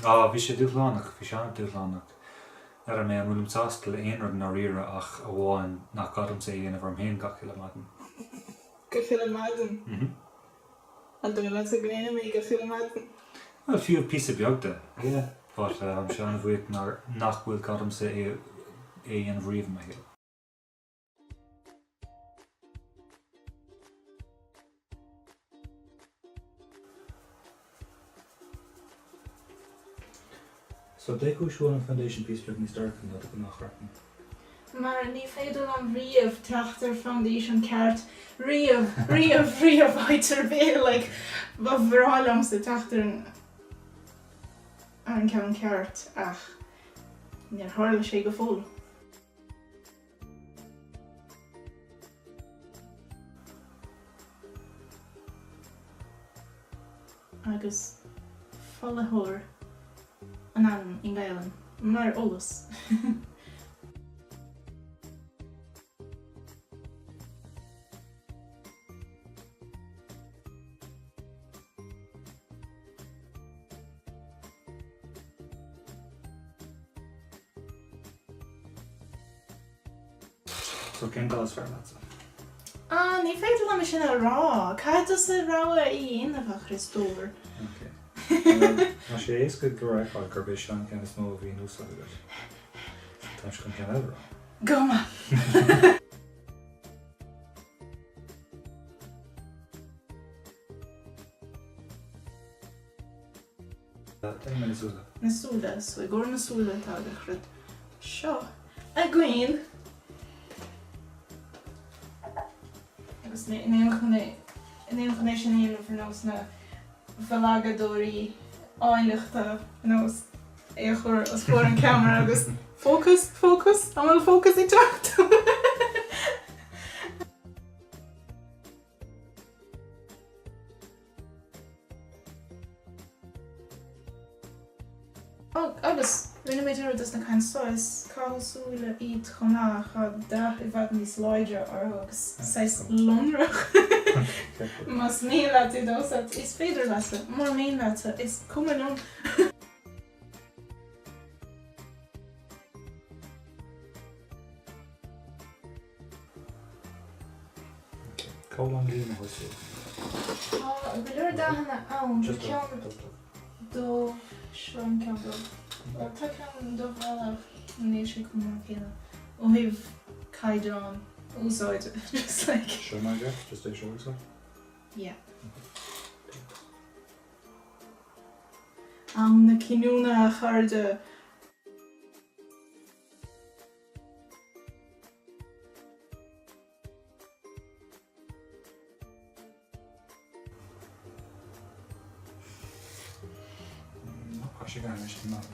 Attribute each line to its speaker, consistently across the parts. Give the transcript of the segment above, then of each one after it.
Speaker 1: Bhí sé dúlánach, bhí seanna dúlánach. Ar mé an bhfuilm tastal aonrad na riire ach a bháin nach gadam sé dhéanamh ar mhéon gach ile maidin.
Speaker 2: Go fill maidin? An do le a gléine mé go fill maidin?
Speaker 1: Well, fiú písa beagta, yeah. But am seanna bhuiig nach bhfuil gadam sé an bhríomh me héal. So they go show an foundation piece but ní start an go nach rapan.
Speaker 2: Mar ní féidir an riamh teachtar foundation ceart riamh áitir bé like ba bhrálam sa teachtar an ceann ceart ach níor tharla sé go fóil. Agus follathóir an anam in Gailean, mar olas.
Speaker 1: So cén cluasraon leatsa?
Speaker 2: Ní féidir am sin a rá, cad is a rá a dhéanamh a Críostóir.
Speaker 1: Okay. Má sé éascaid go raibh gur bheith seán ceannas nó a bhí nús agus. Tá go ceann eile rá.
Speaker 2: Goma!
Speaker 1: Téim me na súla.
Speaker 2: Na súla, so I gcóir na súla tá a chrid. Seo, a gcuin. Agus in éon chuné sin éanamh ar nós na bhelagadóirí áileachta nós é chur as fuór an camera agus focus, am bhfuil focus I teacht. Agus, rinne méid ar dus na cain sois, cáil súile iad Shona cha dach I bhag níos láidre agus seis lonrach. Mas mé leat I dósat is féidir leata, mar mé leata is cuman an.
Speaker 1: Cóil an líon a hoisú.
Speaker 2: Go leor dahanana ann, ceann dó seo an ceann dó. Tá ceann dó bhheileh níos sé cumán céile. Ó híh caideán úsáid, just like...
Speaker 1: Shona, just take show yourself?
Speaker 2: Yeah. Na cinúna a chairde
Speaker 1: She got it, she's not.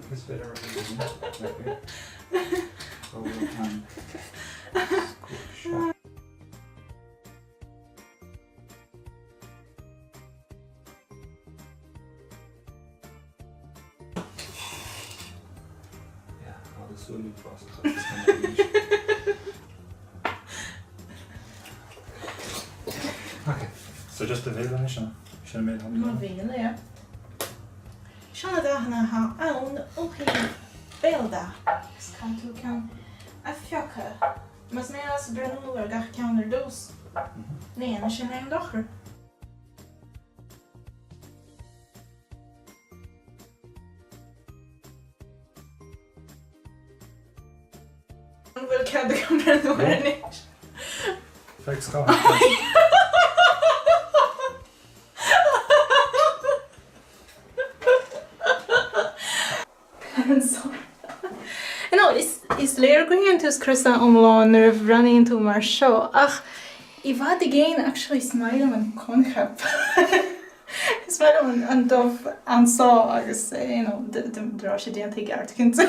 Speaker 1: This bit already. Oh, squish. Yeah, all the sult process. Okay, so just the veil on Shona. Shona made home.
Speaker 2: má bhéile, yeah. Seanna dahanana ha ann ó hí béalda. Is can tú ceann a fiocha. Mas mé as brenú ar gach ceann ar dós. Néana sin éon dochar. An bhfuil cead go brenú ar inis.
Speaker 1: Thanks, Cásc. Is léir go héantas Christa omláin ar bhreaníonn tú mar seo, ach I bhfad I géin actually smailm an concept. Smailm an dubh ansá agus drá sé déanta geartcinnt.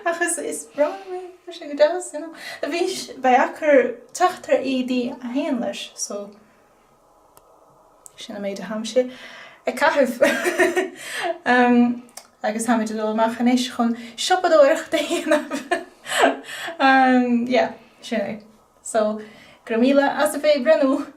Speaker 1: Agus is bra mé sé go deas, a bhís bheachar tuachtar éadaí a héan leis, so sinna méid a hamse. I caithh. Agus ha méid dul machanéis chun siopadóireach de héanamh. Yeah, sinna. So, gur míle as a fé brenú.